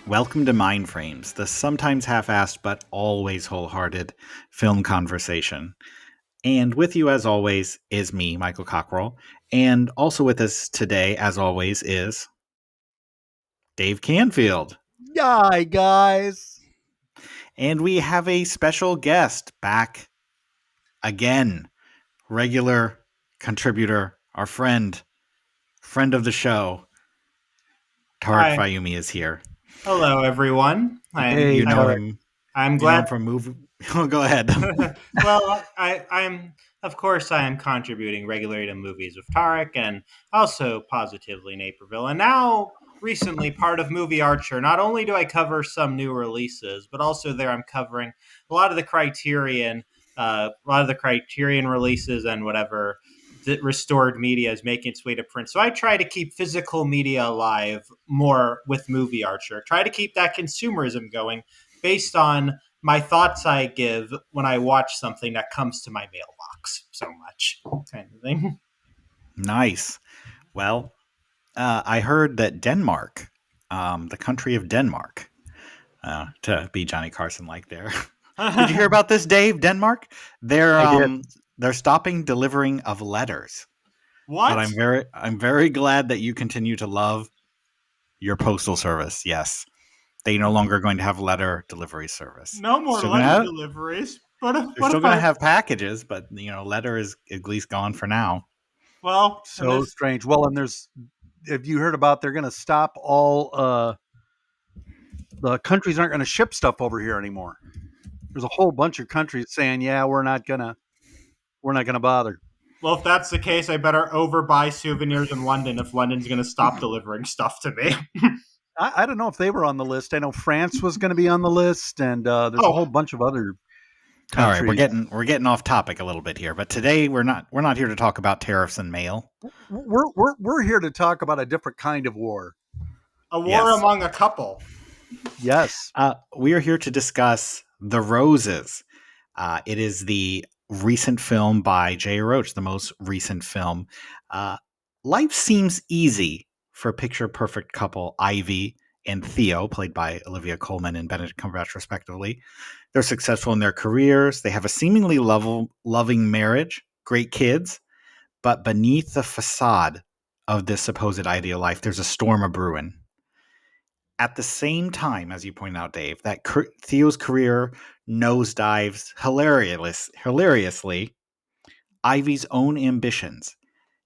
Welcome to Mind Frames, the sometimes half-assed but always wholehearted film conversation. And with you, as always, is me, Michael Cockrell. And also with us today, as always, is Dave Canfield. Hi, guys. And we have a special guest back again. Regular contributor, our friend of the show, Tarek Hi. Fayoumi is here. Hello, everyone. I'm Hey, You know Tarek. him. I'm You know him glad. from movie. Oh, go ahead. Well, I'm of course I am contributing regularly to movies with Tarek and also positively Naperville, and now recently part of Movie Archer. Not only do I cover some new releases, but also there I'm covering a lot of the Criterion releases and whatever restored media is making its way to print. So I try to keep physical media alive more with Movie Archer. Try to keep that consumerism going based on my thoughts I give when I watch something that comes to my mailbox so much, kind of thing. Nice. Well, I heard that Denmark, the country of Denmark, to be Johnny Carson like there. Did you hear about this, Dave? Denmark, they're I did. they're stopping delivering of letters. But What? I'm very glad that you continue to love your postal service. Yes, they no longer going to have letter delivery service. No more Still gonna letter have deliveries. But they're still gonna have packages, but letter is at least gone for now. well, and So this strange. Well, and have you heard about they're going to stop all, the countries aren't going to ship stuff over here anymore. There's a whole bunch of countries saying, yeah, we're not going to bother. well, if that's the case, I better overbuy souvenirs in London if London's going to stop delivering stuff to me. I don't know if they were on the list. I know France was going to be on the list, and there's a whole Oh, bunch of other All right, countries. we're getting off topic a little bit here, but today we're not here to talk about tariffs and mail. We're here to talk about a different kind of war. a war Yes, among a couple. Yes. we are here to discuss The Roses. It is the recent film by Jay Roach, the most recent film. Uh, Life seems easy for a picture perfect couple, Ivy and Theo, played by Olivia Colman and Benedict Cumberbatch, respectively. They're successful in their careers. They have a seemingly loving marriage, great kids, but beneath the facade of this supposed ideal life, there's a storm a brewing. At the same time, as you pointed out, Dave, that Theo's career nosedives hilariously, Ivy's own ambitions,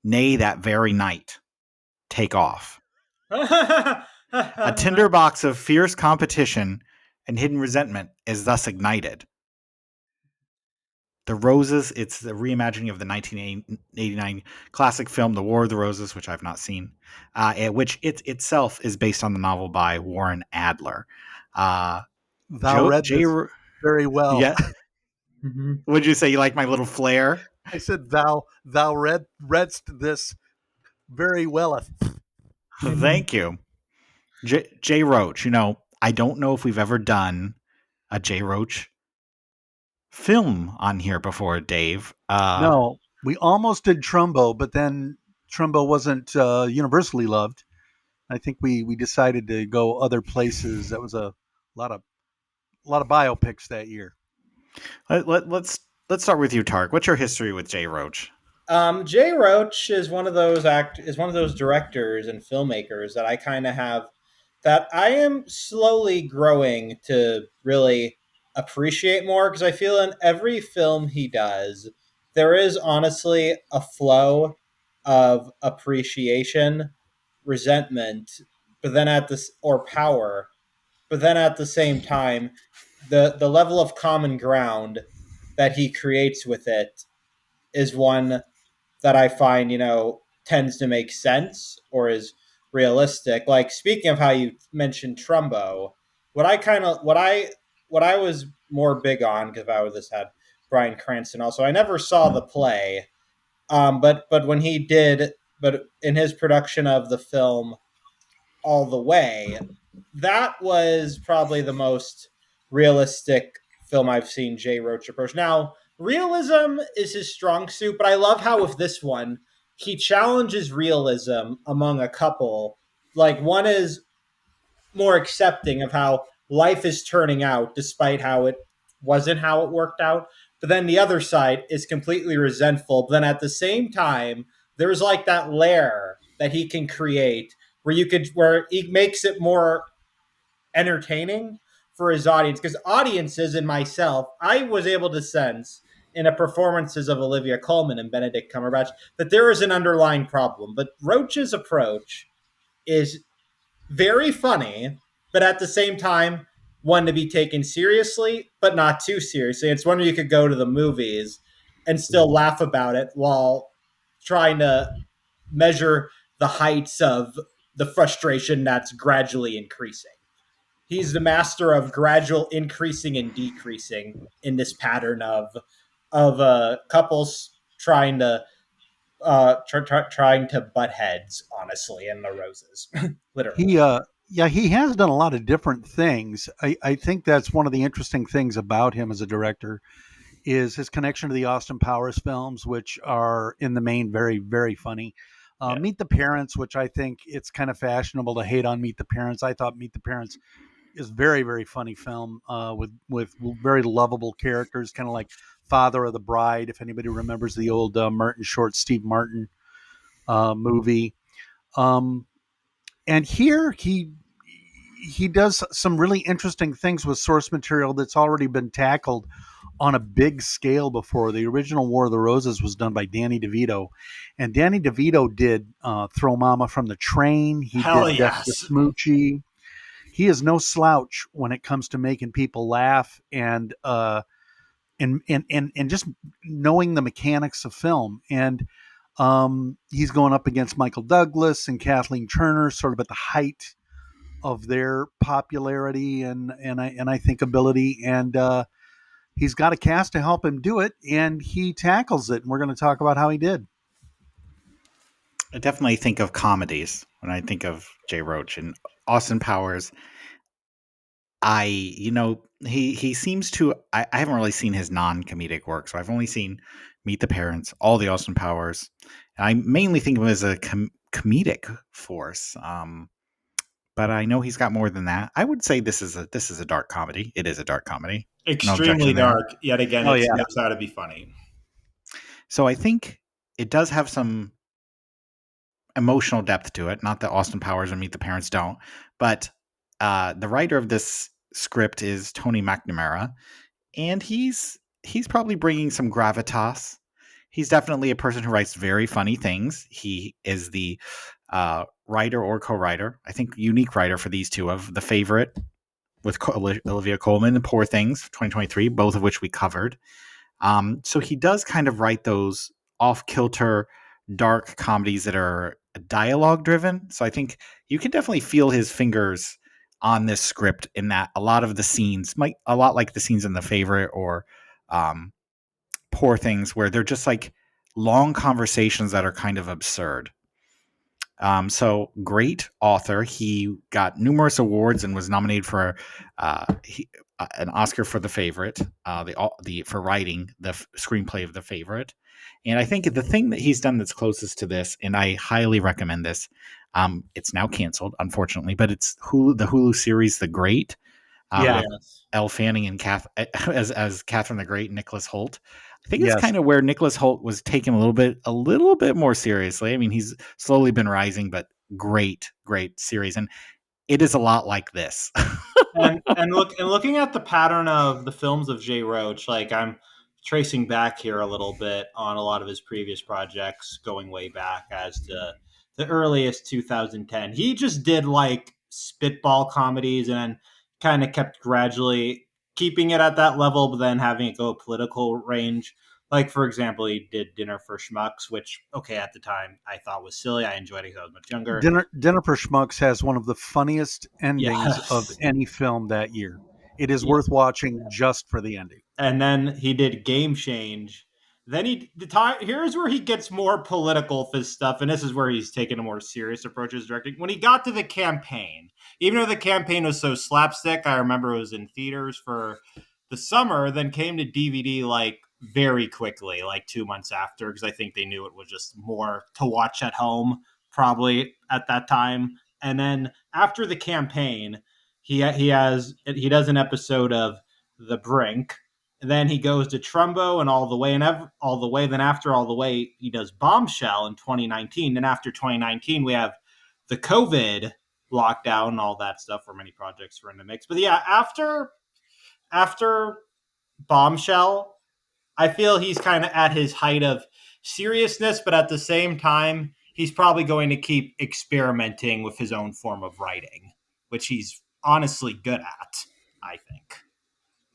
nay, that very night, take off. A tinderbox of fierce competition and hidden resentment is thus ignited. The Roses, it's the reimagining of the 1989 classic film, The War of the Roses, which I've not seen, which it itself is based on the novel by Warren Adler. Thou read Jay, this very well. yeah. Would you say you like my little flair? I said thou readst this very well. Thank you. Jay Roach, I don't know if we've ever done a Jay Roach film on here before, Dave. No, we almost did Trumbo, but then Trumbo wasn't universally loved. I think we decided to go other places. That was a lot of biopics that year. Let's start with you, Tark. What's your history with Jay Roach? Jay Roach is one of those directors and filmmakers that I kind of have that I am slowly growing to really appreciate more because I feel in every film he does there is honestly a flow of appreciation, resentment, but then at this or power, but then at the same time the level of common ground that he creates with it is one that I find, tends to make sense or is realistic. Like speaking of how you mentioned Trumbo, what I was more big on because I would this had Bryan Cranston also. I never saw the play, but when he did, but in his production of the film All the Way, that was probably the most realistic film I've seen Jay Roach approach. Now, realism is his strong suit, but I love how with this one, he challenges realism among a couple. Like one is more accepting of how life is turning out despite how it wasn't how it worked out. But then the other side is completely resentful. But then at the same time, there's like that layer that he can create where he makes it more entertaining for his audience, because audiences and myself, I was able to sense in the performances of Olivia Colman and Benedict Cumberbatch that there is an underlying problem. But Roach's approach is very funny, but at the same time, one to be taken seriously, but not too seriously. It's one where you could go to the movies and still laugh about it while trying to measure the heights of the frustration that's gradually increasing. He's the master of gradual increasing and decreasing in this pattern of couples trying to trying to butt heads, honestly, in the roses, literally. He yeah, he has done a lot of different things. I think that's one of the interesting things about him as a director is his connection to the Austin Powers films, which are in the main very, very funny. Yeah, Meet the Parents, which I think it's kind of fashionable to hate on Meet the Parents. I thought Meet the Parents is very, very funny film with very lovable characters, kind of like Father of the Bride. If anybody remembers the old Martin Short, Steve Martin movie, um, and here he does some really interesting things with source material that's already been tackled on a big scale before. The original War of the Roses was done by Danny DeVito, and Danny DeVito did Throw Mama from the Train. He hell did Death to yes. Smoochie. He is no slouch when it comes to making people laugh and just knowing the mechanics of film. And he's going up against Michael Douglas and Kathleen Turner, sort of at the height of their popularity and I think ability. And he's got a cast to help him do it, and he tackles it. And we're going to talk about how he did. I definitely think of comedies when I think of Jay Roach and Austin Powers. He seems to. I haven't really seen his non-comedic work, so I've only seen Meet the Parents, all the Austin Powers. And I mainly think of him as a comedic force. But I know he's got more than that. I would say this is a dark comedy. It is a dark comedy. No Extremely objection there. dark. Yet again, Oh it yeah, sniffs out to be funny. So I think it does have some emotional depth to it. Not that Austin Powers and Meet the Parents don't, but the writer of this script is Tony McNamara, and he's probably bringing some gravitas. He's definitely a person who writes very funny things. He is the writer or co-writer, I think, unique writer for these two of The Favorite with Olivia Colman and Poor Things 2023, both of which we covered. So he does kind of write those off-kilter, dark comedies that are dialogue driven. So I think you can definitely feel his fingers on this script in that a lot of the scenes might a lot like the scenes in The Favorite or um, Poor Things, where they're just like long conversations that are kind of absurd. So great author. He got numerous awards and was nominated for an Oscar for The Favorite, the for writing the screenplay of The Favorite. And I think the thing that he's done that's closest to this, and I highly recommend this. It's now canceled, unfortunately, but it's the Hulu series The Great, yeah, with Yes. Elle Fanning and as Catherine the Great, Nicholas Holt. I think it's yes. kind of where Nicholas Holt was taken a little bit more seriously. I mean, he's slowly been rising, but great series, and it is a lot like this. And looking at the pattern of the films of Jay Roach, like I'm tracing back here a little bit on a lot of his previous projects, going way back as to the earliest 2010. He just did like spitball comedies and then kind of kept gradually keeping it at that level, but then having it go political range. Like for example, he did Dinner for Schmucks, which okay at the time I thought was silly. I enjoyed it because I was much younger. Dinner for Schmucks has one of the funniest endings of Yes. any film that year. It is Yeah. worth watching just for the ending. And then he did Game Change. Then the time here's where he gets more political with his stuff, and this is where he's taken a more serious approach as directing. When he got to the campaign, even though the campaign was so slapstick, I remember it was in theaters for the summer, then came to DVD like very quickly, like 2 months after, because I think they knew it was just more to watch at home, probably at that time. And then after the campaign, he does an episode of The Brink, and then he goes to Trumbo and all the way, and all the way. Then after all the way, he does Bombshell in 2019. And after 2019, we have the COVID lockdown and all that stuff, where many projects were in the mix. But yeah, after Bombshell, I feel he's kind of at his height of seriousness, but at the same time, he's probably going to keep experimenting with his own form of writing, which he's honestly good at, I think.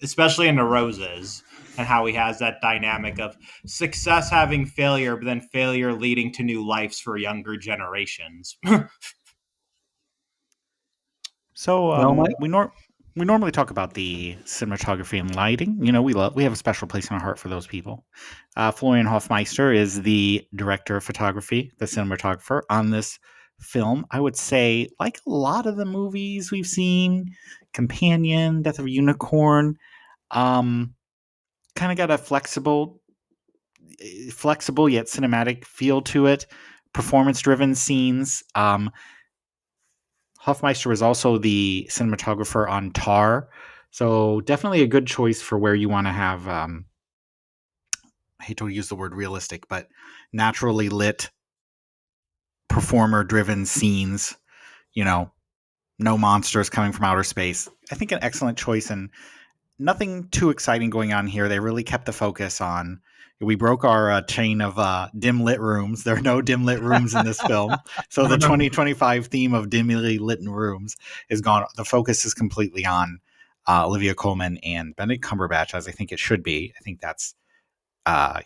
Especially in The Roses, and how he has that dynamic of success having failure, but then failure leading to new lives for younger generations. So Well, Mike. we normally talk about the cinematography and lighting. We have a special place in our heart for those people. Florian Hofmeister is the director of photography, the cinematographer on this film. I would say, like a lot of the movies we've seen, Companion, Death of a Unicorn, kind of got a flexible yet cinematic feel to it. Performance-driven scenes. Hofmeister was also the cinematographer on Tar, so definitely a good choice for where you want to have. I hate to use the word realistic, but naturally lit, performer-driven scenes. No monsters coming from outer space. I think an excellent choice, and nothing too exciting going on here. They really kept the focus on. We broke our chain of dim lit rooms. There are no dim lit rooms in this film. So the 2025 theme of dimly lit rooms is gone. The focus is completely on Olivia Colman and Benedict Cumberbatch, as I think it should be. I think that's, what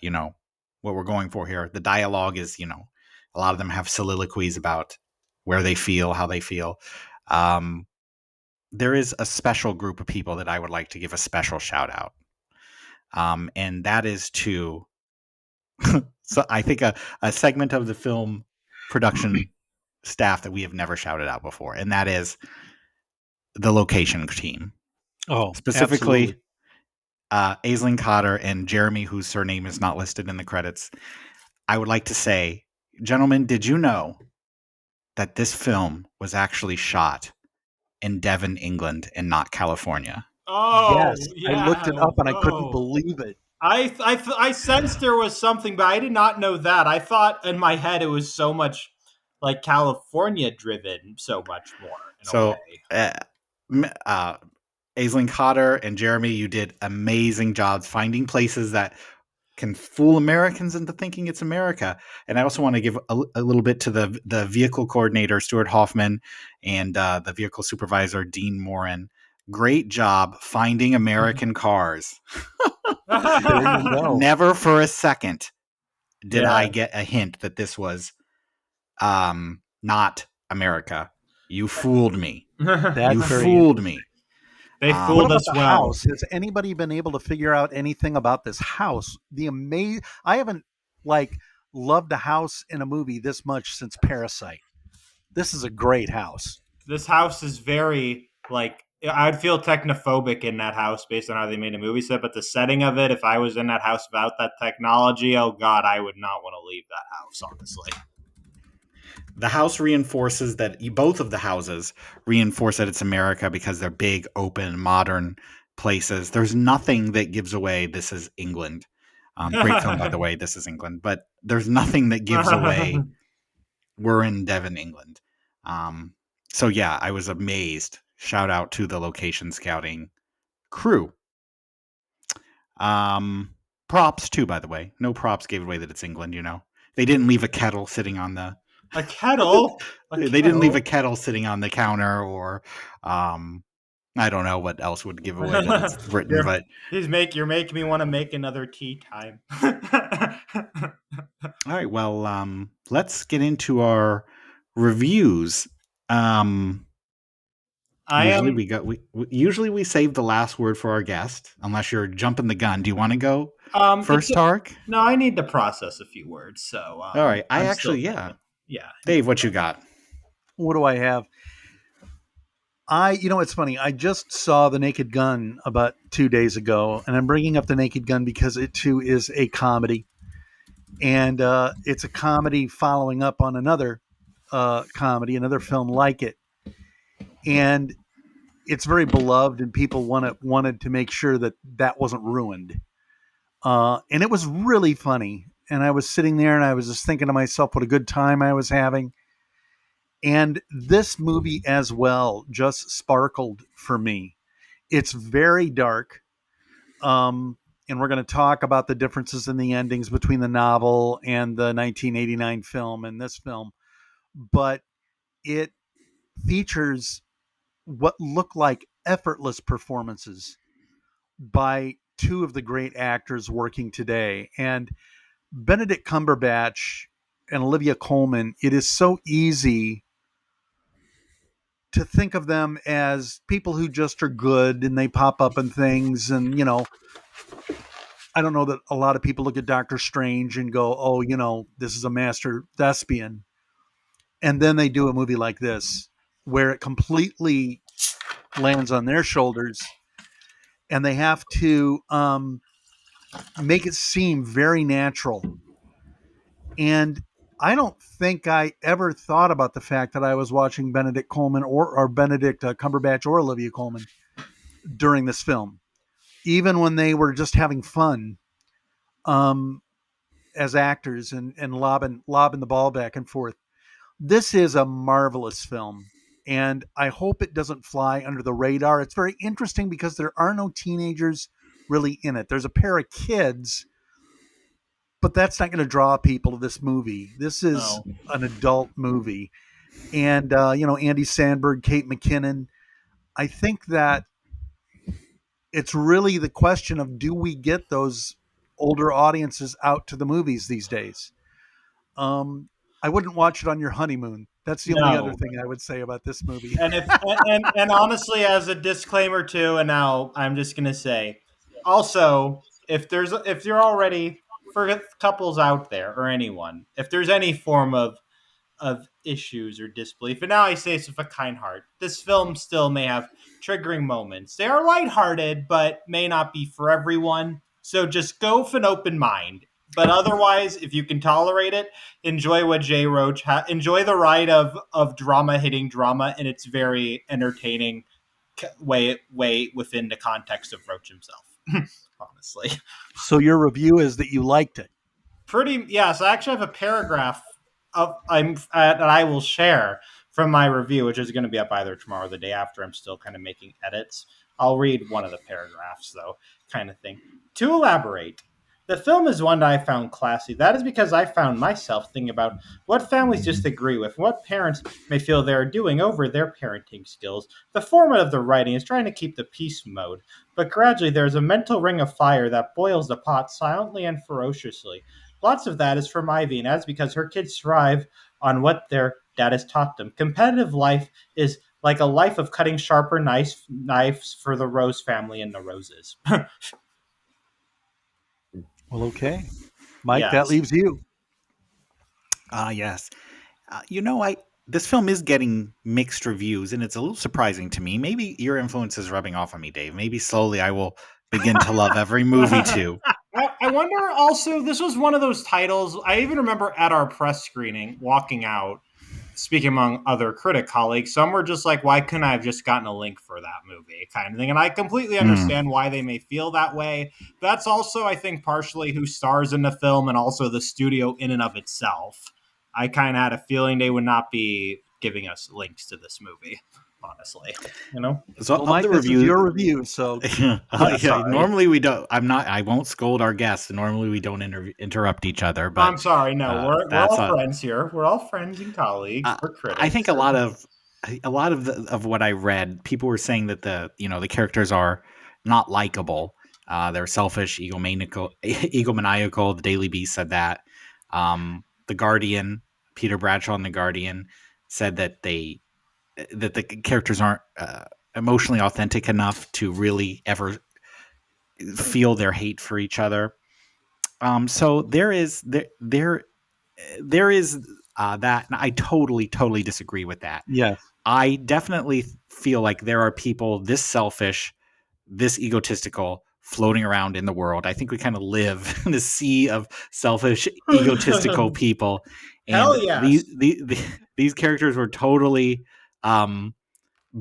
we're going for here. The dialogue is, a lot of them have soliloquies about where they feel, how they feel. There is a special group of people that I would like to give a special shout out. And that is to, so I think a segment of the film production staff that we have never shouted out before, and that is the location team. Oh, Specifically, absolutely. Aislinn Cotter and Jeremy, whose surname is not listed in the credits. I would like to say, gentlemen, did you know that this film was actually shot in Devon, England, and not California? Oh Yes, I looked yeah. it up and I couldn't Oh. believe it. I sensed there was something, but I did not know that. I thought in my head it was so much like California driven, so much more in a So, way. Aislinn Cotter and Jeremy, you did amazing jobs finding places that can fool Americans into thinking it's America. And I also want to give a little bit to the vehicle coordinator, Stuart Hoffman, and the vehicle supervisor, Dean Morin. Great job finding American cars. There you go. Never for a second did Yeah. I get a hint that this was not America. You fooled me. You That's very fooled interesting. me. They What fooled about us the well. house? Has anybody been able to figure out anything about this house? I haven't like loved a house in a movie this much since Parasite. This is a great house. This house is very like I'd feel technophobic in that house based on how they made a movie set, but the setting of it, if I was in that house without that technology, oh god, I would not want to leave that house, honestly. The house reinforces that both of the houses reinforce that it's America because they're big, open, modern places. There's nothing that gives away this is England. Great film, by the way. This is England, but there's nothing that gives away we're in Devon, England. So yeah, I was amazed. Shout out to the location scouting crew. Props too, by the way. No props gave away that it's England. They didn't leave a kettle sitting on the A kettle? A they didn't leave a kettle? kettle sitting on the counter, or I don't know what else would give away that it's Britain, you're but you're making me want to make another tea time. all right, well, let's get into our reviews. Um I usually am usually we save the last word for our guest, unless you're jumping the gun. Do you want to go it's first, Tark? no, I need to process a few words, so All right, I I'm still actually, yeah. thinking. Yeah, you Dave, can what go. you got? What do I have? It's funny. I just saw The Naked Gun about 2 days ago, and I'm bringing up The Naked Gun because it too is a comedy, and it's a comedy following up on another comedy, another film like it, and it's very beloved, and people wanted to make sure that that wasn't ruined. And it was really funny. And I was sitting there and I was just thinking to myself what a good time I was having. And this movie as well just sparkled for me. It's very dark. Um, and we're going to talk about the differences in the endings between the novel and the 1989 film and this film. But it features what look like effortless performances by two of the great actors working today. And Benedict Cumberbatch and Olivia Colman, it is so easy to think of them as people who just are good and they pop up in things. And, I don't know that a lot of people look at Doctor Strange and go, oh, this is a master thespian. And then they do a movie like this where it completely lands on their shoulders and they have to make it seem very natural. And I don't think I ever thought about the fact that I was watching Benedict Coleman or Benedict Cumberbatch or Olivia Colman during this film, even when they were just having fun um, as actors and lobbing the ball back and forth. This is a marvelous film, and I hope it doesn't fly under the radar. It's very interesting because there are no teenagers really in it. There's a pair of kids, but that's not going to draw people to this movie. This is No. an adult movie. And, Andy Sandberg, Kate McKinnon. I think that it's really the question of, do we get those older audiences out to the movies these days? I wouldn't watch it on your honeymoon. That's the only other No. thing I would say about this movie. And if and honestly, as a disclaimer too, and now I'm just gonna say, also, if you're already, for couples out there or anyone, if there's any form of issues or disbelief, and now I say this with a kind heart, this film still may have triggering moments. They are lighthearted, but may not be for everyone. So just go with an open mind. But otherwise, if you can tolerate it, enjoy what Jay Roach enjoy the ride of drama hitting drama in its very entertaining way within the context of Roach himself. Honestly, So your review is that you liked it. pretty yes. I actually have a paragraph that I will share from my review, which is going to be up either tomorrow or the day after. I'm still kind of making edits. I'll read one of the paragraphs though, kind of thing. To elaborate, the film is one that I found classy. That is because I found myself thinking about what families disagree with, what parents may feel they are doing over their parenting skills. The format of the writing is trying to keep the peace mode, but gradually there is a mental ring of fire that boils the pot silently and ferociously. Lots of that is from Ivy, and that's because her kids thrive on what their dad has taught them. Competitive life is like a life of cutting sharper knives for the Rose family and the Roses. Well, okay. Mike, that Yes. leaves you. Yes. I this film is getting mixed reviews, and it's a little surprising to me. Maybe your influence is rubbing off on me, Dave. Maybe slowly I will begin to love every movie too. I wonder also, this was one of those titles. I even remember at our press screening, walking out, speaking among other critic colleagues, some were just like, why couldn't I have just gotten a link for that movie kind of thing? And I completely Hmm. understand why they may feel that way. That's also, I think, partially who stars in the film and also the studio in and of itself. I kind of had a feeling they would not be giving us links to this movie, honestly. You know? So Well, of Mike, the this is review, your review, so yeah, Sorry. normally we don't. I'm not. I won't scold our guests. Normally we don't interrupt each other, but I'm sorry. No, we're that's all a. friends here. We're all friends and colleagues. We're I think critics. a lot of what I read, people were saying that the characters are not likable. They're selfish, egomaniacal. The Daily Beast said that. The Guardian, Peter Bradshaw in The Guardian, said that the characters aren't emotionally authentic enough to really ever feel their hate for each other. So there is that. And I totally disagree with that. yes. I definitely feel like there are people this selfish, this egotistical floating around in the world. I think we kind of live in a sea of selfish, egotistical people, and Hell yes. these characters were totally um,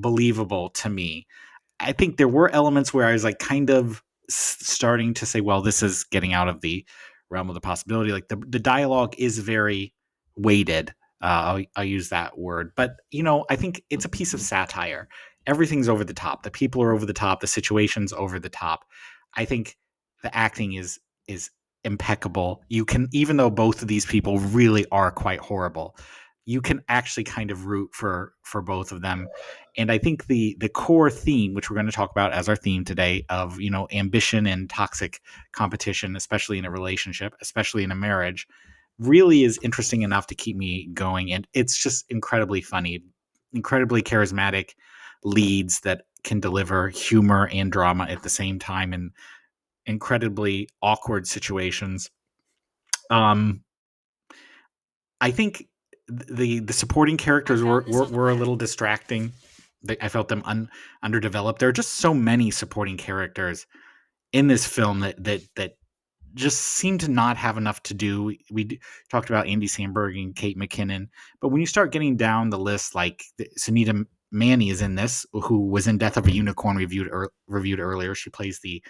believable to me. I think there were elements where I was like kind of starting to say, well, this is getting out of the realm of the possibility. Like the dialogue is very weighted. I'll use that word, but I think it's a piece of satire. Everything's over the top. The people are over the top. The situation's over the top. I think the acting is impeccable. You can, even though both of these people really are quite horrible, you can actually kind of root for both of them. And I think the core theme, which we're going to talk about as our theme today, of ambition and toxic competition, especially in a relationship, especially in a marriage, really is interesting enough to keep me going. And it's just incredibly funny, incredibly charismatic leads that can deliver humor and drama at the same time in incredibly awkward situations. Um, I think the supporting characters were a little distracting. I felt them underdeveloped. There are just so many supporting characters in this film that just seem to not have enough to do. We talked about Andy Samberg and Kate McKinnon, but when you start getting down the list, like Sunita Manny is in this, who was in Death of a Unicorn reviewed earlier. She plays the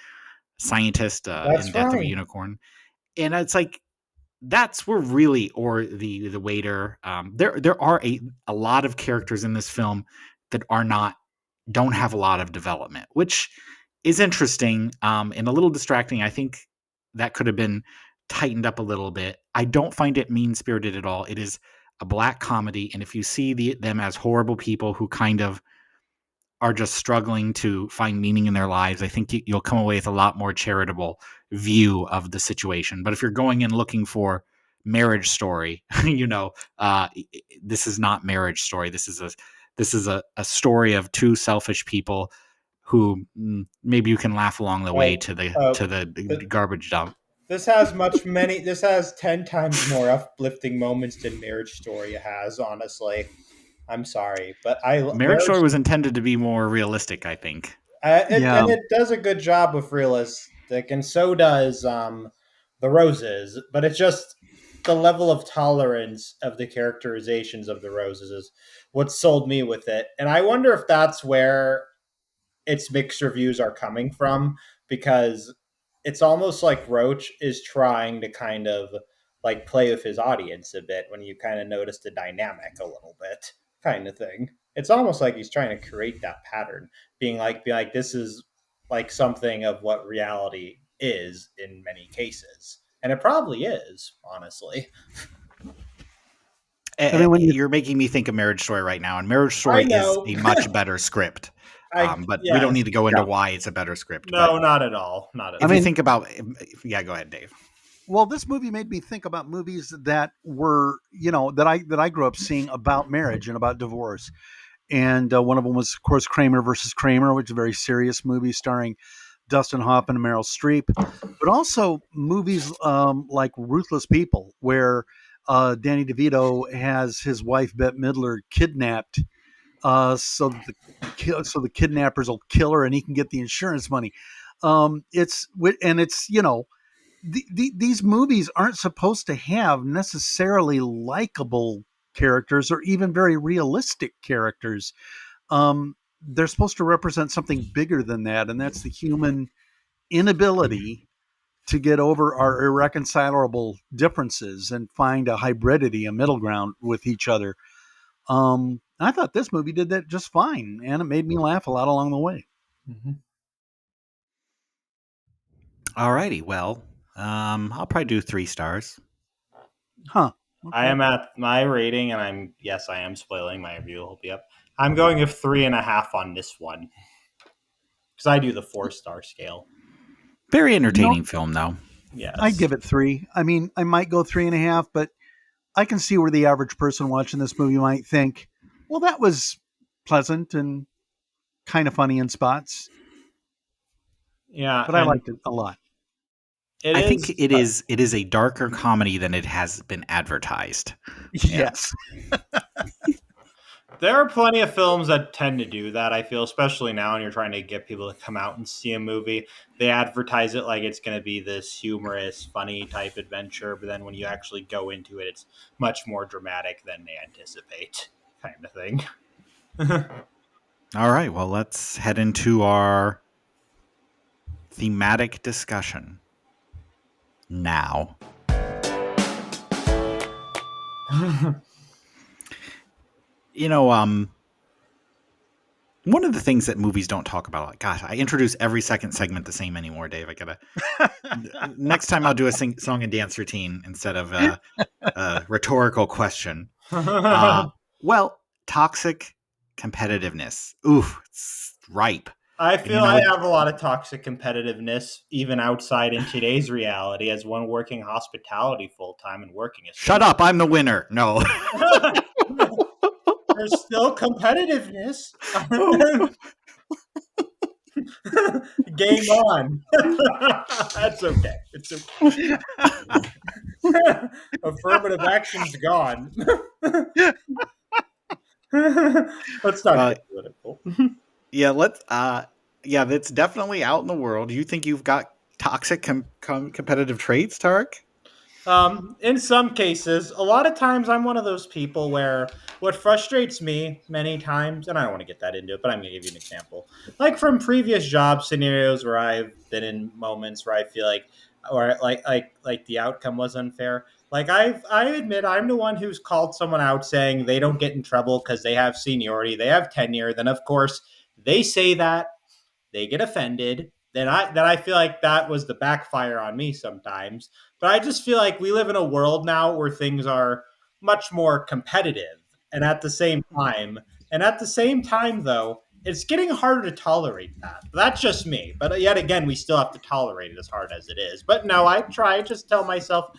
scientist in That's Death of a right. Unicorn, and it's like that's where really, or the waiter. There are a lot of characters in this film that don't have a lot of development, which is interesting and a little distracting. I think that could have been tightened up a little bit. I don't find it mean spirited at all. It is a black comedy, and if you see them as horrible people who kind of are just struggling to find meaning in their lives, I think you'll come away with a lot more charitable view of the situation. But if you're going in looking for Marriage Story, this is not Marriage Story. This is a story of two selfish people who maybe you can laugh along the way Oh, to the oh, to the garbage dump. this has 10 times more uplifting moments than Marriage Story has, honestly. I'm sorry, but Marriage Story was intended to be more realistic, I think. Yeah. and it does a good job with realistic, and so does the Roses. But it's just the level of tolerance of the characterizations of the Roses is what sold me with it, and I wonder if that's where its mixed reviews are coming from, because it's almost like Roach is trying to kind of like play with his audience a bit when you kind of notice the dynamic a little bit, kind of thing. It's almost like he's trying to create that pattern, being like this is like something of what reality is in many cases. And it probably is, honestly. I mean, when you You're making me think of Marriage Story right now, and Marriage I Story is know. a much better script. But we don't Yes. need to go into yeah, why it's a better script. But No, not at all. Not at I if you all. mean, think about, yeah, go ahead, Dave. well, this movie made me think about movies that were, that I grew up seeing about marriage and about divorce. And one of them was, of course, Kramer versus Kramer, which is a very serious movie starring Dustin Hoffman and Meryl Streep, but also movies like Ruthless People, where Danny DeVito has his wife Bette Midler kidnapped, so the kidnappers will kill her and he can get the insurance money. It's these movies aren't supposed to have necessarily likable characters or even very realistic characters. They're supposed to represent something bigger than that, and that's the human inability to get over our irreconcilable differences and find a hybridity, a middle ground with each other. I thought this movie did that just fine, and it made me laugh a lot along the way. Mhm. All righty. Well, I'll probably do 3 stars. Huh. I Okay. am at my rating, and yes, I am spoiling my review. Will be up. I'm going with 3.5 on this one because I do the 4-star scale. Very You know, entertaining film, though. I'd Yes. give it three. I mean, I might go 3.5, but I can see where the average person watching this movie might think, well, that was pleasant and kind of funny in spots, Yeah, but I and liked it a lot. it I think is. it is a darker comedy than it has been advertised. Yeah. Yes. There are plenty of films that tend to do that. I feel, especially now, when you're trying to get people to come out and see a movie, they advertise it like it's going to be this humorous, funny type adventure, but then when you actually go into it, it's much more dramatic than they anticipate, kind of thing. All right, well, let's head into our thematic discussion now. You know, one of the things that movies don't talk about, like, gosh, I introduce every second segment the same anymore, Dave. I gotta next time I'll do a song and dance routine instead of a rhetorical question. Uh, well, toxic competitiveness. Oof, it's ripe. I And you feel know I what? have a lot of toxic competitiveness, even outside in today's reality, as one working hospitality full time and working a Shut up! I'm the winner. No. There's still competitiveness. Oh. Game on. That's okay. It's okay. Affirmative action's gone. Let's not Uh, get political. yeah, let's. Yeah, that's definitely out in the world. You think you've got toxic competitive traits, Tarek? In some cases, a lot of times I'm one of those people where what frustrates me many times, and I don't want to get that into it, but I'm going to give you an example. Like from previous job scenarios where I've been in moments where I feel or like the outcome was unfair. Like I admit I'm the one who's called someone out saying they don't get in trouble because they have seniority, they have tenure. Then of course they say that they get offended. Then I feel like that was the backfire on me sometimes. But I just feel like we live in a world now where things are much more competitive, and at the same time though, it's getting harder to tolerate that. That's just me. But yet again, we still have to tolerate it as hard as it is. But no, I try just tell myself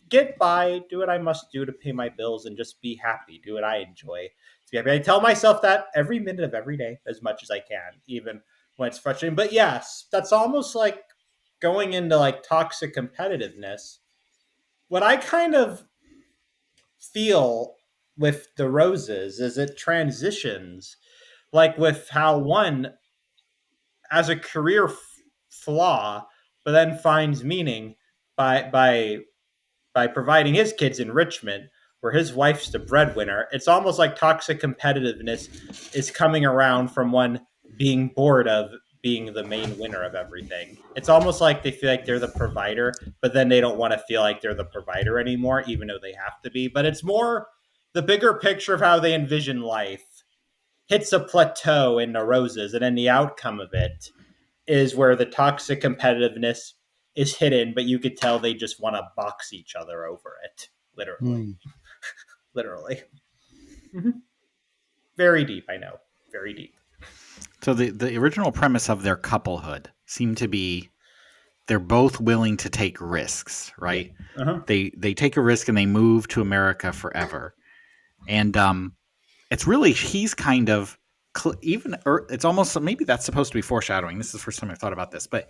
get by, do what I must do to pay my bills, and just be happy. Do what I enjoy. To be happy. I tell myself that every minute of every day as much as I can, even when it's frustrating. But yes, that's almost like going into like toxic competitiveness. What I kind of feel with the roses is it transitions like with how one as a career flaw, but then finds meaning by by providing his kids enrichment where his wife's the breadwinner. It's almost like toxic competitiveness is coming around from one being bored of being the main winner of everything. It's almost like they feel like they're the provider, but then they don't want to feel like they're the provider anymore, even though they have to be. But it's more the bigger picture of how they envision life hits a plateau in the roses, and then the outcome of it is where the toxic competitiveness is hidden, but you could tell they just want to box each other over it. Literally. Hmm. Literally. Mm-hmm. Very deep, I know. Very deep. So the original premise of their couplehood seemed to be they're both willing to take risks, Yeah. right? Uh-huh. They take a risk and they move to America forever. And it's really he's kind of it's almost maybe that's supposed to be foreshadowing. This is the first time I've thought about this, but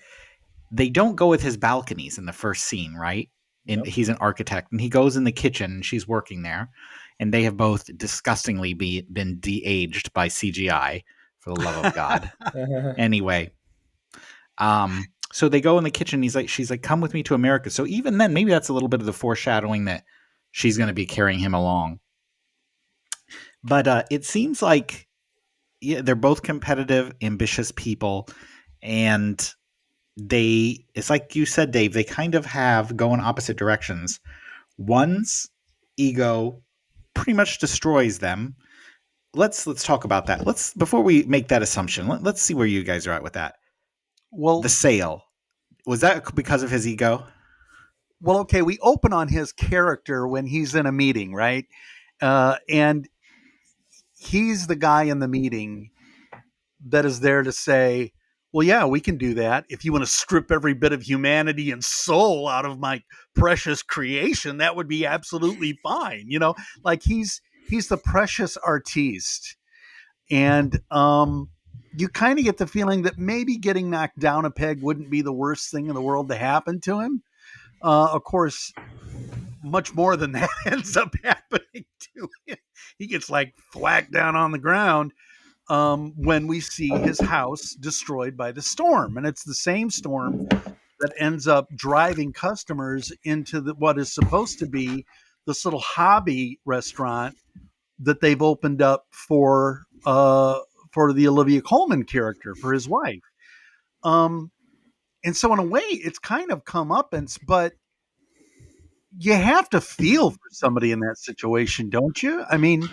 they don't go with his balconies in the first scene, right? And Yep. he's an architect, and he goes in the kitchen, and she's working there, and they have both disgustingly been de-aged by CGI. For the love of God. Anyway, so they go in the kitchen. She's like, come with me to America. So even then, maybe that's a little bit of the foreshadowing that she's going to be carrying him along. But it seems like they're both competitive, ambitious people, and it's like you said, Dave, they kind of have go in opposite directions. One's ego pretty much destroys them. Let's talk about that. Let's before we make that assumption, let's see where you guys are at with that. The Well, sale, was that because of his ego? okay. We open on his character when he's in a meeting, right? And he's the guy in the meeting that is there to say, well, yeah, we can do that. If you want to strip every bit of humanity and soul out of my precious creation, that would be absolutely fine. Like he's the precious artiste. And you kind of get the feeling that maybe getting knocked down a peg wouldn't be the worst thing in the world to happen to him. Of course, much more than that ends up happening to him. He gets like thwacked down on the ground when we see his house destroyed by the storm. And it's the same storm that ends up driving customers into what is supposed to be this little hobby restaurant that they've opened up for the Olivia Colman character, for his wife. Um, and so in a way, it's kind of comeuppance, but you have to feel for somebody in that situation, don't you? I mean,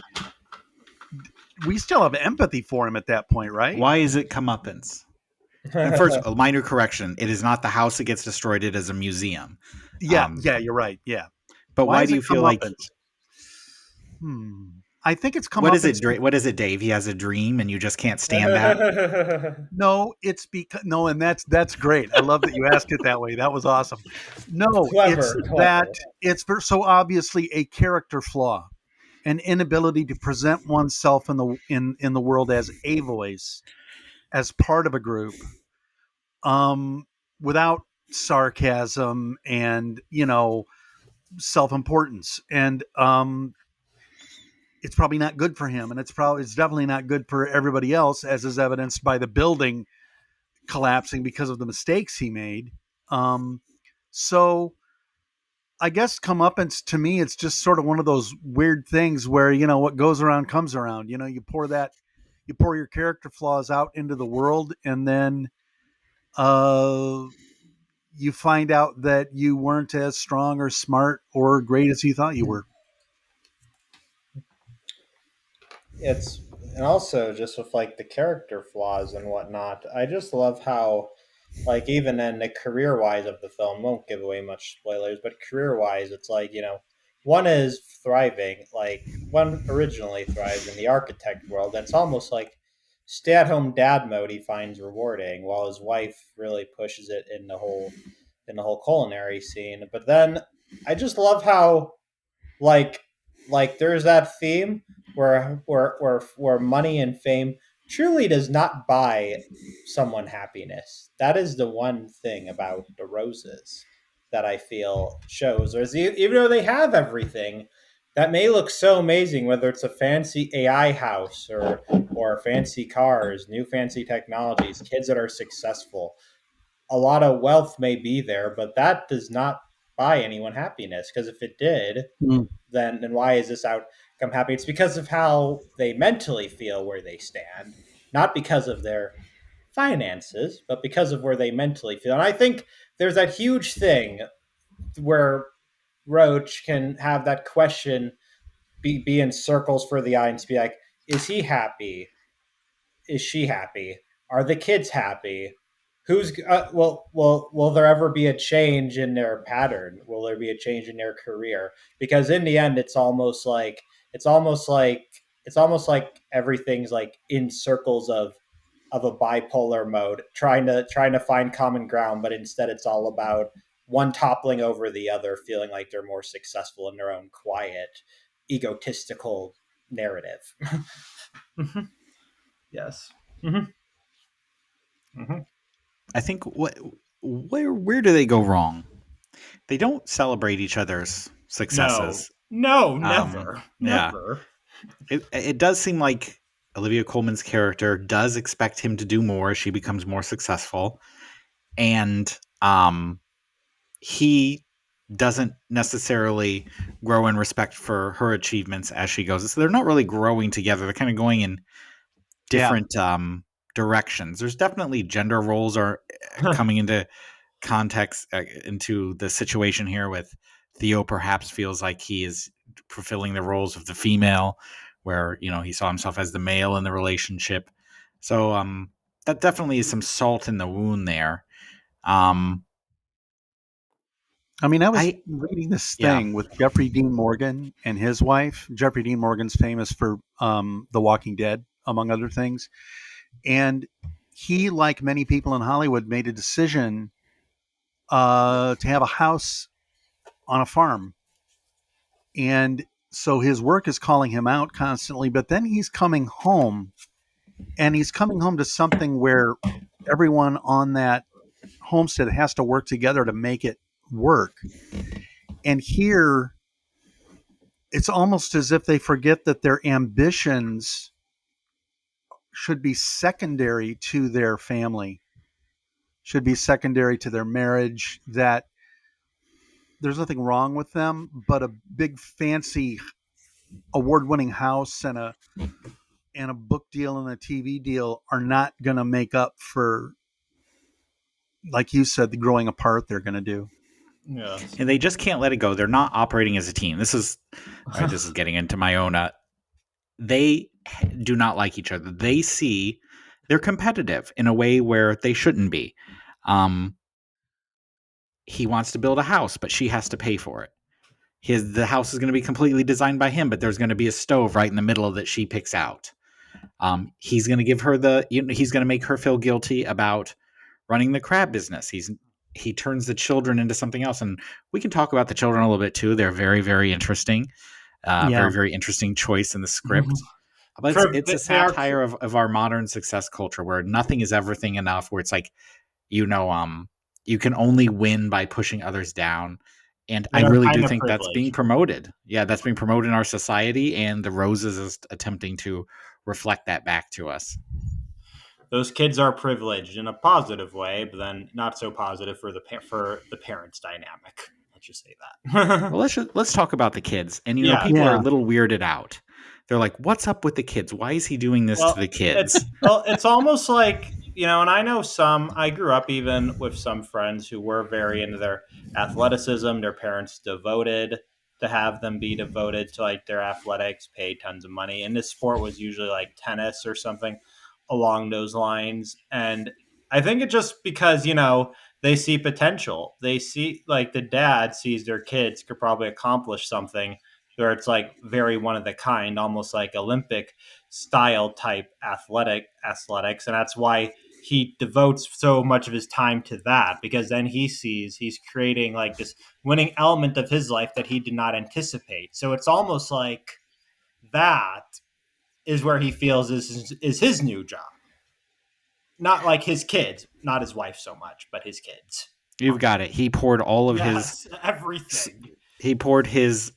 we still have empathy for him at that point, right? Why is it comeuppance? And first, a minor correction: it is not the house that gets destroyed; it is a museum. Yeah, Um, yeah, you're right. Yeah. but Why why is do it you feel like comeuppance? Hmm. I think it's what is comeuppance. it? What is it, Dave? He has a dream, and you just can't stand that. No, it's because no, and that's great. I love that you asked it that way. That was awesome. No, it's Clever, that clever. it's so obviously a character flaw, an inability to present oneself in the world as a voice, as part of a group, um, without sarcasm and self importance, and it's probably not good for him, and it's definitely not good for everybody else, as is evidenced by the building collapsing because of the mistakes he made. Um, so I guess comeuppance to me, it's just sort of one of those weird things where what goes around comes around. You pour your character flaws out into the world, and then uh, you find out that you weren't as strong or smart or great as you thought you were. It's and also just with like the character flaws and whatnot. I just love how like even in the career wise of the film, won't give away much spoilers, but career wise, it's like one is thriving, like one originally thrived in the architect world, and it's almost like stay at home dad mode he finds rewarding, while his wife really pushes it in the whole culinary scene. But then I just love how like there's that theme where money and fame truly does not buy someone happiness. That is the one thing about the roses that I feel shows, or even though they have everything that may look so amazing, whether it's a fancy AI house or fancy cars, new fancy technologies, kids that are successful, a lot of wealth may be there, but that does not buy anyone happiness. Because if it did, Mm. then why is this outcome happy? It's because of how they mentally feel where they stand, not because of their finances, but because of where they mentally feel. And I think there's that huge thing where Roach can have that question be in circles for the audience, be like, is he happy? Is she happy? Are the kids happy? Who's will there ever be a change in their pattern? Will there be a change in their career? Because in the end, it's almost like everything's like in circles of a bipolar mode, trying to find common ground, but instead it's all about one toppling over the other, feeling like they're more successful in their own quiet, egotistical narrative. Yes. Mm-hmm. Mm-hmm. I think where do they go wrong? They don't celebrate each other's No, successes. no, Um, never, yeah, never. it does seem like Olivia Colman's character does expect him to do more as she becomes more successful, and he doesn't necessarily grow in respect for her achievements as she goes. So they're not really growing together. They're kind of going in Yeah. different directions. There's definitely gender roles are coming into context into the situation here with Theo perhaps feels like he is fulfilling the roles of the female where he saw himself as the male in the relationship. So that definitely is some salt in the wound there. um I mean, I was I reading this Yeah. thing with Jeffrey Dean Morgan and his wife. Jeffrey Dean Morgan's famous for The Walking Dead, among other things. And he, like many people in Hollywood, made a decision to have a house on a farm. And so his work is calling him out constantly, but then he's coming home, and he's coming home to something where everyone on that homestead has to work together to make it work. And here, it's almost as if they forget that their ambitions should be secondary to their family, should be secondary to their marriage, that there's nothing wrong with them, but a big fancy award-winning house and a book deal and a TV deal are not going to make up for, like you said, the growing apart they're going to do. Yes. And they just can't let it go. They're not operating as a team. This is all right. This is getting into my own. They do not like each other. They're competitive in a way where they shouldn't be. He wants to build a house, but she has to pay for it. The house is going to be completely designed by him, but there's going to be a stove right in the middle that she picks out. He's going to give her he's going to make her feel guilty about running the crab business. He turns the children into something else, and we can talk about the children a little bit too. They're very, very interesting. Yeah. Very, very interesting choice in the script. But it's a They are. satire of our modern success culture where nothing is everything enough, where it's like, you can only win by pushing others down. And I They are really do kind of think that's being privileged. promoted. Yeah, that's being promoted in our society, and The Roses is attempting to reflect that back to us. Those kids are privileged in a positive way, but then not so positive for the parents' dynamic. Let's just say that. Well, let's talk about the kids. And Yeah. people are a Yeah. little weirded out. They're like, "What's up with the kids? Why is he doing this to the kids?" It's almost like, and I know some. I grew up even with some friends who were very into their athleticism. Their parents devoted to have them be devoted to like their athletics, paid tons of money, and this sport was usually like tennis or something along those lines. And I think it just because they see potential. They see like the dad sees their kids could probably accomplish something where it's like very one of the kind, almost like Olympic style type athletics, and that's why he devotes so much of his time to that, because then he sees he's creating like this winning element of his life that he did not anticipate. So it's almost like that is where he feels is his new job, not like his kids, not his wife so much, but his kids. You've got it. He poured all of Yes, everything. his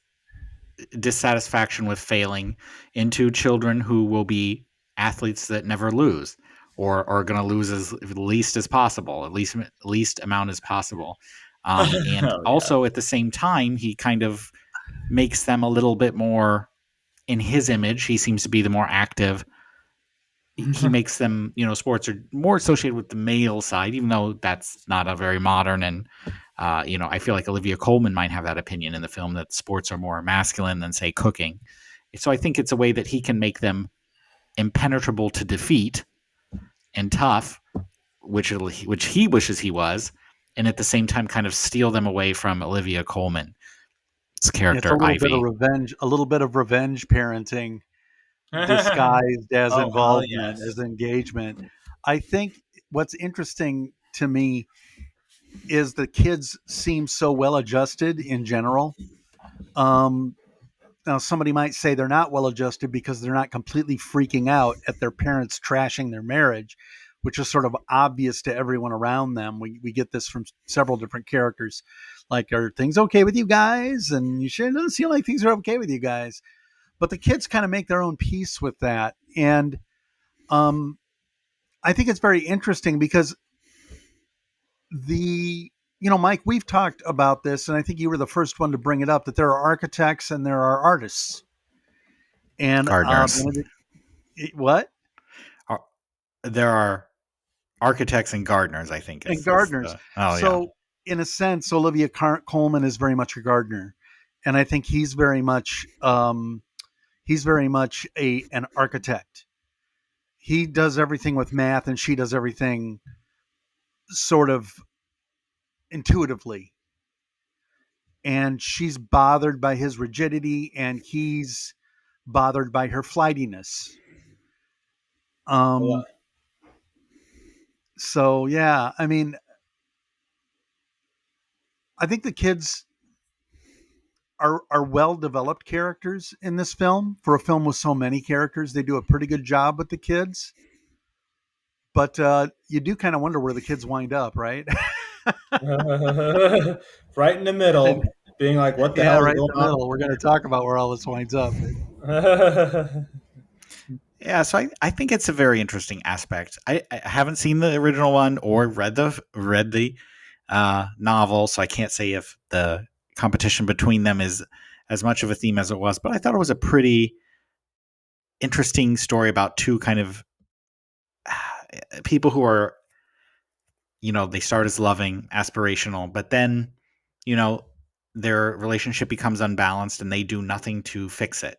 dissatisfaction with failing into children who will be athletes that never lose, or are going to lose as least as possible, at least amount as possible. And Oh yeah. also at the same time, he kind of makes them a little bit more in his image. He seems to be the more active. He makes them, sports are more associated with the male side, even though that's not a very modern. And I feel like Olivia Colman might have that opinion in the film that sports are more masculine than, say, cooking. So I think it's a way that he can make them impenetrable to defeat and tough, which he wishes he was, and at the same time kind of steal them away from Olivia Colman's It's a character little bit of Ivy. revenge, parenting disguised as Oh hell involvement, as yes. engagement. I think what's interesting to me is the kids seem so well adjusted in general. Um, Now, somebody might say they're not well adjusted because they're not completely freaking out at their parents trashing their marriage, which is sort of obvious to everyone around them. We get this from several different characters. Like, are things okay with you guys? And you sure it doesn't seem like things are okay with you guys. But the kids kind of make their own peace with that. And I think it's very interesting because Mike, we've talked about this, and I think you were the first one to bring it up, that there are architects and there are artists. And Gardeners. What? There are architects and gardeners, I think. And gardeners. Yeah. In a sense, Olivia Colman is very much a gardener, and I think he's very much an architect. He does everything with math, and she does everything sort of intuitively. And she's bothered by his rigidity, and he's bothered by her flightiness. Well, So yeah, I mean, I think the kids are well developed characters in this film. For a film with so many characters, they do a pretty good job with the kids. But you do kind of wonder where the kids wind up, right? right in the And, middle, being like, "What the yeah, hell is right in going the middle. We're going to talk about where all this winds up. on?" Yeah, so I think it's a very interesting aspect. I haven't seen the original one or read the novel, so I can't say if the competition between them is as much of a theme as it was. But I thought it was a pretty interesting story about two kind of people who are, they start as loving, aspirational, but then, you know, their relationship becomes unbalanced and they do nothing to fix it,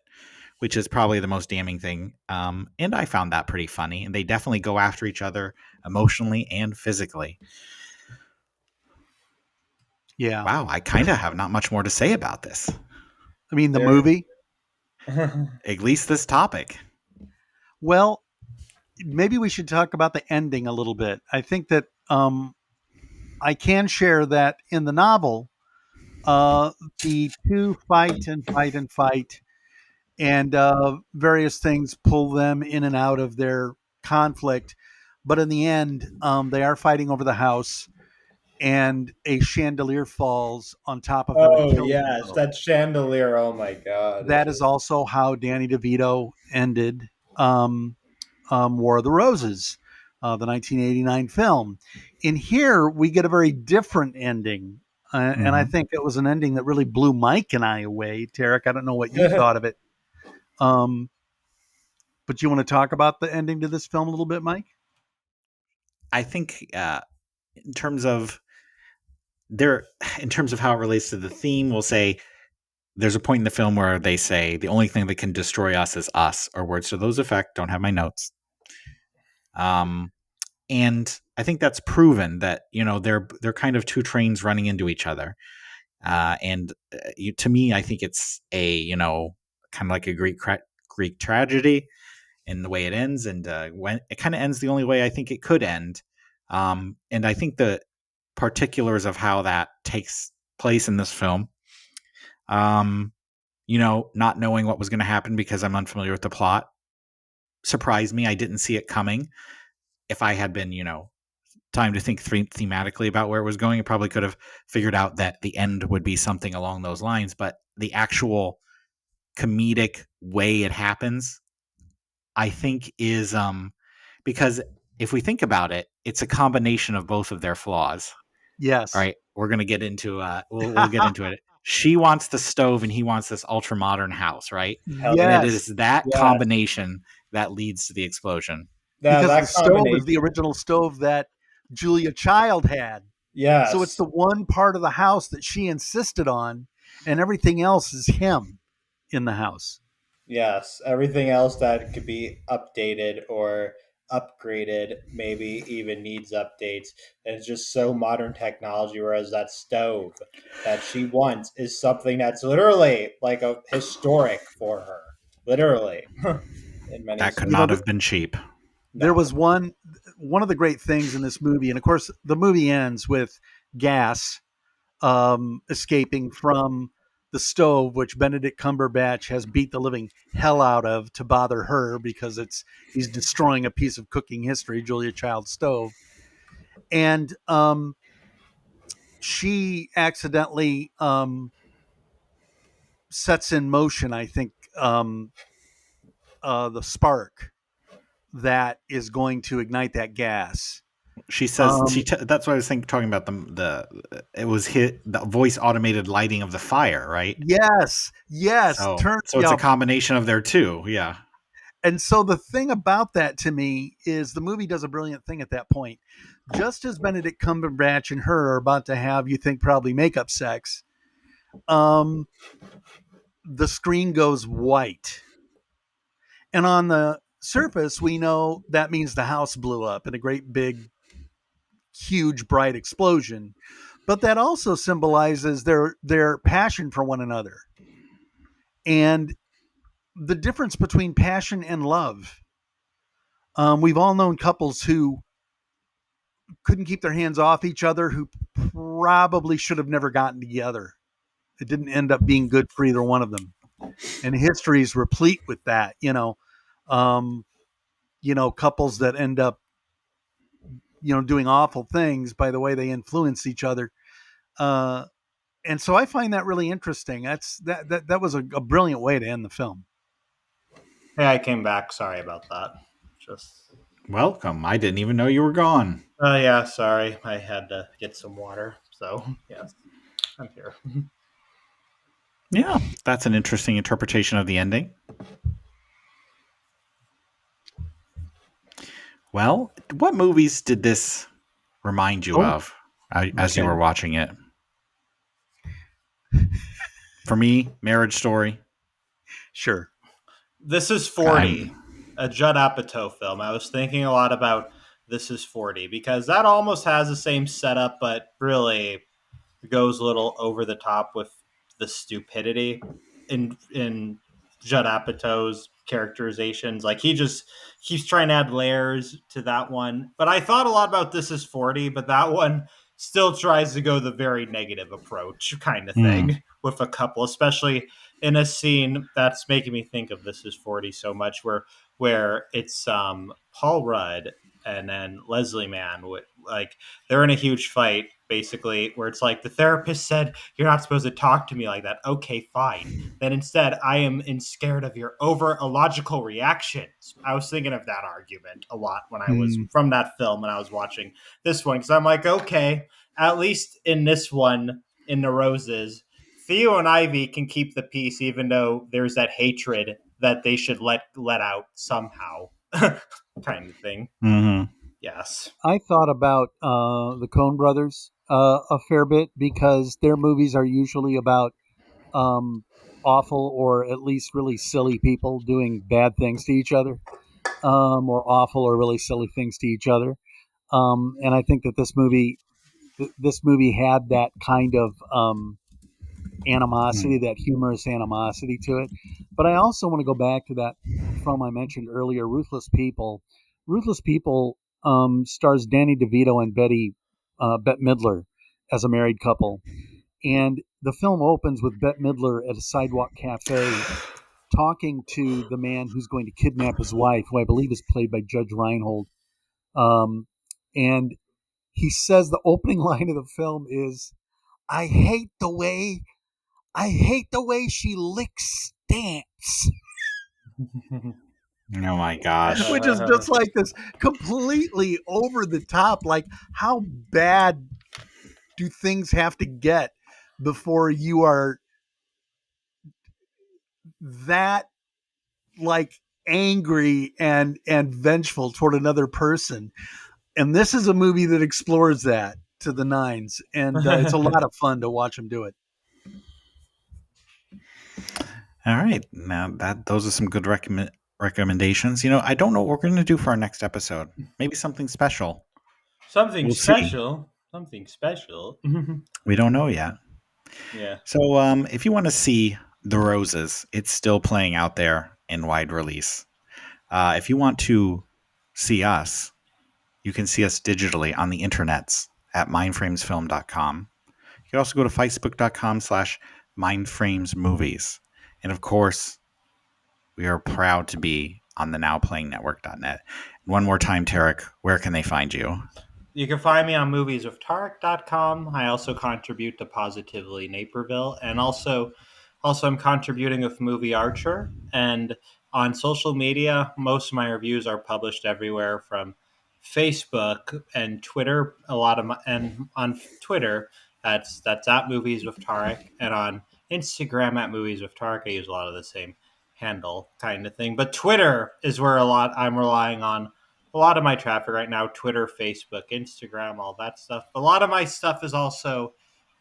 which is probably the most damning thing. And I found that pretty funny. And they definitely go after each other emotionally and physically. Yeah. Wow, I kind of have not much more to say about this, I mean, the There. movie. at least this topic. Well, maybe we should talk about the ending a little bit. I think that I can share that in the novel, uh, the two fight and fight and fight, and various things pull them in and out of their conflict. But in the end, they are fighting over the house, and a chandelier falls on top of them and Oh kills them yes, both. that chandelier. Oh my god. That is also how Danny DeVito ended um, War of the Roses, the 1989 film. In here, we get a very different ending. And I Mm-hmm. think it was an ending that really blew Mike and I away. Tarek, I don't know what you thought of it. Um, but you want to talk about the ending to this film a little bit, Mike? I think in terms of there, in terms of how it relates to the theme, we'll say there's a point in the film where they say the only thing that can destroy us is us, or words to those effect. Don't have my notes. Um, and I think that's proven that they're kind of two trains running into each other. To me, I think it's a kind of like a Greek tragedy in the way it ends, and when it kind of ends the only way I think it could end. And I think the particulars of how that takes place in this film, um, not knowing what was going to happen because I'm unfamiliar with the plot, surprised me. I didn't see it coming. If I had been, time to think thematically about where it was going, I probably could have figured out that the end would be something along those lines. But the actual comedic way it happens, I think, is because if we think about it, it's a combination of both of their flaws. All Yes. right, we're gonna get into we'll get into it. She wants the stove and he wants this ultra modern house, right? Hell And it Yes. is that yes. combination that leads to the explosion. That Because the that stove is the combination. original stove that Julia Child had. So it's Yes. the one part of the house that she insisted on, and everything else is him in the house. Yes. Everything else that could be updated or upgraded, maybe even needs updates. And it's just so modern technology. Whereas that stove that she wants is something that's literally like a historic for her. Literally, in many That could You know, not senses. have been cheap. there No. was one of the great things in this movie, and of course, the movie ends with gas escaping from the stove, which Benedict Cumberbatch has beat the living hell out of to bother her because he's destroying a piece of cooking history, Julia Child's stove, and she accidentally sets in motion, I think, the spark that is going to ignite that gas. She says Um, that's what I was talking about the it was the voice automated lighting of the fire, right? yes, yes, turn, So it's a yeah. combination of their two. Yeah. And so the thing about that to me is the movie does a brilliant thing at that point. Just as Benedict Cumberbatch and her are about to have, you think, probably makeup sex, um, the screen goes white. And on the surface, we know that means the house blew up in a great big, huge, bright explosion. But that also symbolizes their passion for one another and the difference between passion and love. We've all known couples who couldn't keep their hands off each other, who probably should have never gotten together. It didn't end up being good for either one of them. And history is replete with that, um, couples that end up, doing awful things by the way they influence each other. Uh, and so I find that really interesting. That was a brilliant way to end the film. Hey, I came back. Sorry about that. Just. Welcome. I didn't even know you were gone. Oh yeah, sorry. I had to get some water. So yes, I'm here. Yeah, that's an interesting interpretation of the ending. Well, what movies did this remind you Oh, of as you okay. were watching it? For me, Marriage Story. Sure. This is I'm 40, a Judd Apatow film. I was thinking a lot about This is 40 because that almost has the same setup, but really goes a little over the top with the stupidity in Judd Apatow's characterizations. Like he just keeps trying to add layers to that one. But I thought a lot about This is 40, but that one still tries to go the very negative approach kind of mm, thing with a couple, especially in a scene that's making me think of This is 40 so much where it's Paul Rudd and then Leslie Mann like they're in a huge fight basically where it's like the therapist said you're not supposed to talk to me like that. Okay, fine. Then instead I am scared of your over illogical reactions. I was thinking of that argument a lot when I was Hmm. from that film when I was watching this one because I'm like, okay, at least in this one in the roses, Theo and Ivy can keep the peace even though there's that hatred that they should let out somehow kind of thing. hmm Yes. I thought about the Coen brothers a fair bit because their movies are usually about um, awful or at least really silly people doing bad things to each other, or awful or really silly things to each other. And I think that this movie had that kind of animosity, that humorous animosity to it. But I also want to go back to that film I mentioned earlier, Ruthless People. Ruthless People stars Danny DeVito and Bette Midler as a married couple, and the film opens with Bette Midler at a sidewalk cafe talking to the man who's going to kidnap his wife, who I believe is played by Judge Reinhold. Um, and he says the opening line of the film is, "I hate the way she licks stamps," Oh my gosh. which is just like this completely over the top. Like, how bad do things have to get before you are that like angry and vengeful toward another person? And this is a movie that explores that to the nines, and it's a lot of fun to watch him do it. All right. Now that those are some good recommendations. I don't know what we're going to do for our next episode. Maybe something special. Something We'll see. special. Something special. We don't know yet. Yeah. So, if you want to see The Roses, it's still playing out there in wide release. If you want to see us, you can see us digitally on the internets at mindframesfilm.com. You can also go to facebook.com/mindframesmovies. And of course, we are proud to be on the nowplayingnetwork.net. One more time, Tarek, where can they find you? You can find me on movieswithtarek.com. I also contribute to Positively Naperville, and also I'm contributing with Movie Archer. And on social media, most of my reviews are published everywhere from Facebook and Twitter. A lot of my, and on Twitter, that's at Movies with Tarek, and on Instagram at Movies with Tarek. I use a lot of the same handle kind of thing. But Twitter is where a lot I'm relying on a lot of my traffic right now: Twitter, Facebook, Instagram, all that stuff. A lot of my stuff is also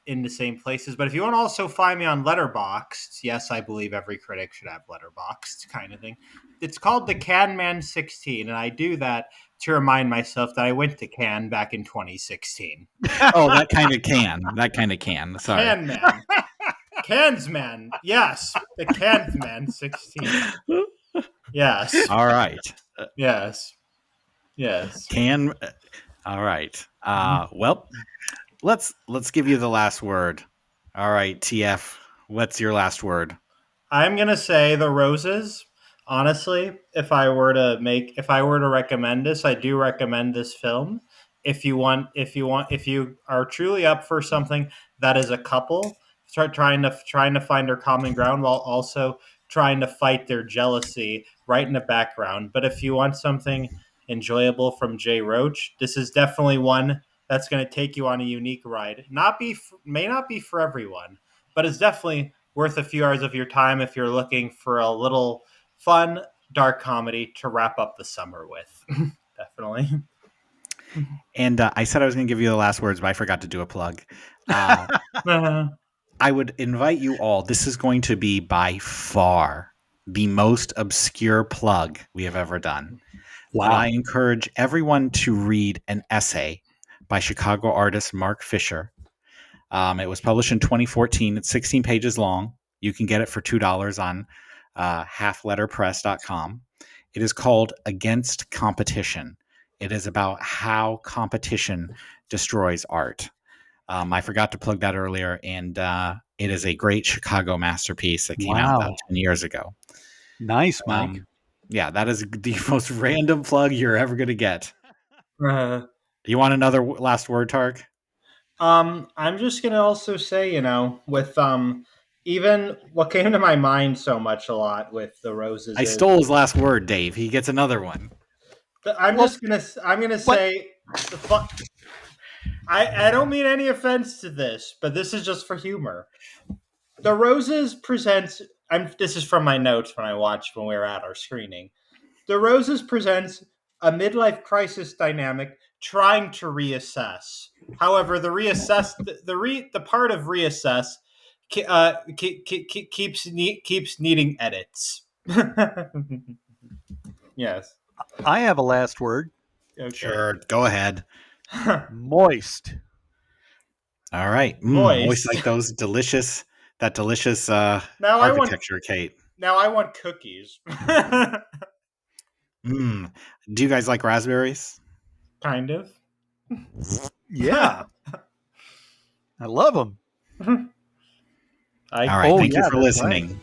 in the same places. But if you want to also find me on Letterboxd, yes, I believe every critic should have Letterboxd kind of thing. It's called the Can Man 16, and I do that to remind myself that I went to Cannes back in 2016. Oh, that kind of can. That kind of can. Sorry. Can Man. Cans Man. Yes, the Cans Man 16. Yes. All right. Yes. Yes. Can. All right. Well, let's give you the last word. All right, TF. What's your last word? I'm gonna say The Roses. Honestly, if I were to recommend this, I do recommend this film. If you are truly up for something that is a couple start trying to find their common ground while also trying to fight their jealousy right in the background. But if you want something enjoyable from Jay Roach, this is definitely one that's going to take you on a unique ride. May not be for everyone, but it's definitely worth a few hours of your time if you're looking for a little fun dark comedy to wrap up the summer with. definitely. And I said I was going to give you the last words, but I forgot to do a plug. I would invite you all. This is going to be by far the most obscure plug we have ever done. But I encourage everyone to read an essay by Chicago artist Mark Fisher. It was published in 2014. It's 16 pages long. You can get it for $2 on halfletterpress.com. It is called Against Competition. It is about how competition destroys art. I forgot to plug that earlier, and it is a great Chicago masterpiece that came out about 10 years ago. Nice, Mike. Yeah, that is the most random plug you're ever going to get. Uh, You want another last word, Tark? I'm just gonna also say, with even what came to my mind so much a lot with the roses I is stole his last word, Dave. He gets another one. I'm gonna say the I don't mean any offense to this, but this is just for humor. The Roses presents. This is from my notes when we were at our screening. The Roses presents a midlife crisis dynamic trying to reassess. However, the part of reassess keeps needing edits. Yes. I have a last word. Okay. Sure, go ahead. Moist. All right. Moist like that delicious Now I want architecture, Kate. now I want cookies. Do you guys like raspberries? Kind of. Yeah. I love them. All right. Thank you for that's listening. right.